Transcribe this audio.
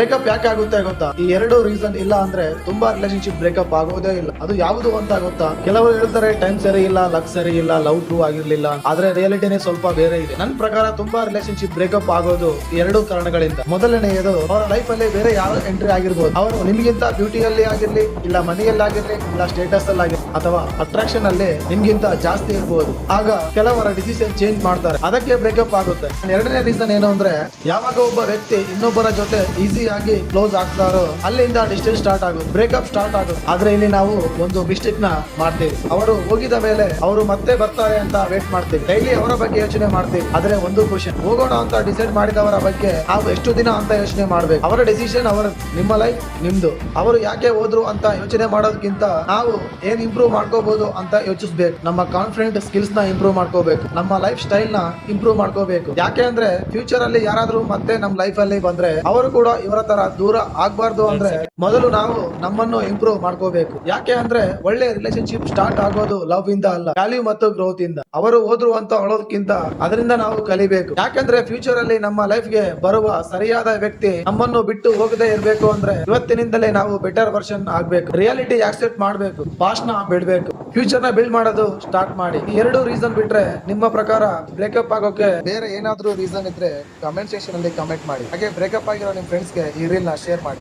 Breakup ಯಾಕೆ ಆಗುತ್ತೆ ಗೊತ್ತಾ? ಈ ಎರಡು ರೀಸನ್ ಇಲ್ಲ ಅಂದ್ರೆ ತುಂಬಾ ರಿಲೇಶನ್ಶಿಪ್ ಬ್ರೇಕಪ್ ಆಗೋದೇ ಇಲ್ಲ. ಅದು ಯಾವುದು ಅಂತ ಗೊತ್ತಾ? ಕೆಲವರು ಹೇಳ್ತಾರೆ ಟೈಮ್ ಸರಿ ಇಲ್ಲ, ಲಕ್ ಸರಿ ಇಲ್ಲ, ಲವ್ ಟ್ರೂ ಆಗಿರ್ಲಿಲ್ಲ. ಆದ್ರೆ ರಿಯಾಲಿಟಿನೇ ಸ್ವಲ್ಪ ಬೇರೆ ಇದೆ. ನನ್ನ ಪ್ರಕಾರ ತುಂಬಾ ರಿಲೇಶನ್ಶಿಪ್ ಬ್ರೇಕಪ್ ಆಗೋದು ಎರಡು ಕಾರಣಗಳಿಂದ. ಮೊದಲನೆಯದು, ಅವರ ಲೈಫ್ ಅಲ್ಲಿ ಬೇರೆ ಯಾರು ಎಂಟ್ರಿ ಆಗಿರ್ಬೋದು. ಅವರು ನಿಮ್ಗಿಂತ ಬ್ಯೂಟಿಯಲ್ಲಿ ಆಗಿರ್ಲಿ, ಇಲ್ಲ ಮನಿಯಲ್ಲಿ ಆಗಿರ್ಲಿ, ಇಲ್ಲ ಸ್ಟೇಟಸ್ ಅಲ್ಲಿ ಆಗಿರ್ಲಿ, ಅಥವಾ ಅಟ್ರಾಕ್ಷನ್ ಅಲ್ಲಿ ನಿಮ್ಗಿಂತ ಜಾಸ್ತಿ ಇರ್ಬೋದು. ಆಗ ಕೆಲವರ ಡಿಸಿಷನ್ ಚೇಂಜ್ ಮಾಡ್ತಾರೆ, ಅದಕ್ಕೆ ಬ್ರೇಕಪ್ ಆಗುತ್ತೆ. ಎರಡನೇ ರೀಸನ್ ಏನು ಅಂದ್ರೆ, ಯಾವಾಗ ಒಬ್ಬ ವ್ಯಕ್ತಿ ಇನ್ನೊಬ್ಬರ ಜೊತೆ ಈಸಿ ಆಗಿ ಕ್ಲೋಸ್ ಆಗ್ತಾರೋ ಅಲ್ಲಿಂದ ಡಿಸ್ಟೆನ್ಸ್ ಸ್ಟಾರ್ಟ್ ಆಗುತ್ತೆ, ಬ್ರೇಕಪ್ ಸ್ಟಾರ್ಟ್ ಆಗುತ್ತೆ. ಆದ್ರೆ ಇಲ್ಲಿ ನಾವು ಒಂದು ಮಿಸ್ಟೇಕ್ ನ ಮಾಡ್ತೀವಿ. ಅವರು ಹೋಗಿದ ಮೇಲೆ ಅವರು ಮತ್ತೆ ಬರ್ತಾರೆ ಅಂತ ವೇಟ್ ಮಾಡ್ತೀವಿ, ಡೈಲಿ ಅವರ ಬಗ್ಗೆ ಯೋಚನೆ ಮಾಡ್ತೀವಿ. ಆದ್ರೆ ಒಂದು ಕ್ವಶನ್, ಹೋಗೋಣ ಅಂತ ಡಿಸೈಡ್ ಮಾಡಿದವರ ಬಗ್ಗೆ ನಾವು ಎಷ್ಟು ದಿನ ಅಂತ ಯೋಚನೆ ಮಾಡ್ಬೇಕು. ಅವರ ಡಿಸಿಷನ್ ಅವರ, ನಿಮ್ಮ ಲೈಫ್ ನಿಮ್ದು. ಅವರು ಯಾಕೆ ಹೋದ್ರು ಅಂತ ಯೋಚನೆ ಮಾಡೋದಕ್ಕಿಂತ ನಾವು ಏನ್ ಇಂಪ್ರೂವ್ ಮಾಡ್ಕೋಬಹುದು ಅಂತ ಯೋಚಿಸ್ಬೇಕು. ನಮ್ಮ ಕಾನ್ಫಿಡೆಂಟ್ ಸ್ಕಿಲ್ಸ್ ನ ಇಂಪ್ರೂವ್ ಮಾಡ್ಕೋಬೇಕು, ನಮ್ಮ ಲೈಫ್ ಸ್ಟೈಲ್ ನ ಇಂಪ್ರೂವ್ ಮಾಡ್ಕೋಬೇಕು. ಯಾಕೆ ಅಂದ್ರೆ ಫ್ಯೂಚರ್ ಅಲ್ಲಿ ಯಾರಾದ್ರೂ ಮತ್ತೆ ನಮ್ಮ ಲೈಫ್ ಅಲ್ಲಿ ಬಂದ್ರೆ ಅವರು ಕೂಡ ಇವರ ತರ ದೂರ ಆಗ್ಬಾರ್ದು ಅಂದ್ರೆ ಮೊದಲು ನಾವು ನಮ್ಮನ್ನು ಇಂಪ್ರೂವ್ ಮಾಡ್ಕೋಬೇಕು. ಯಾಕೆ ಅಂದ್ರೆ ಒಳ್ಳೆ ರಿಲೇಶನ್ಶಿಪ್ ಸ್ಟಾರ್ಟ್ ಆಗೋದು ಲವ್ ಇಂದ ಅಲ್ಲ, ವ್ಯಾಲ್ಯೂ ಮತ್ತು ಗ್ರೋತ್ ಇಂದ. ಅವರು ಹೋದ್ರು ಅಂತ ಹೇಳೋದಕ್ಕಿಂತ ಅದರಿಂದ ನಾವು ಕಲಿಬೇಕು. ಯಾಕಂದ್ರೆ ಫ್ಯೂಚರ್ ಅಲ್ಲಿ ನಮ್ಮ ಲೈಫ್ ಗೆ ಬರುವ ಸರಿಯಾದ ವ್ಯಕ್ತಿ ನಮ್ಮನ್ನು ಬಿಟ್ಟು ಹೋಗದೆ ಇರ್ಬೇಕು ಅಂದ್ರೆ ಇವತ್ತಿನಿಂದಲೇ ನಾವು ಬೆಟರ್ ವರ್ಷನ್ ಆಗ್ಬೇಕು. ರಿಯಾಲಿಟಿ ಆಕ್ಸೆಪ್ಟ್ ಮಾಡ್ಬೇಕು, ಪಾಸ್ಟ್ ನ ಬಿಡ್ಬೇಕು, ಫ್ಯೂಚರ್ ನ ಬಿಲ್ಡ್ ಮಾಡೋದು ಸ್ಟಾರ್ಟ್ ಮಾಡಿ. ಈ ಎರಡು ರೀಸನ್ ಬಿಟ್ರೆ ನಿಮ್ಮ ಪ್ರಕಾರ ಬ್ರೇಕಪ್ ಆಗೋಕೆ ಬೇರೆ ಏನಾದ್ರೂ ರೀಸನ್ ಇದ್ರೆ ಕಮೆಂಟ್ ಸೆಕ್ಷನ್ ಅಲ್ಲಿ ಕಮೆಂಟ್ ಮಾಡಿ. ಹಾಗೆ ಬ್ರೇಕಪ್ ಆಗಿರೋ ನಿಮ್ ಫ್ರೆಂಡ್ಸ್ ಗೆ ಈ ರೀಲ್ ನ ಶೇರ್ ಮಾಡಿ.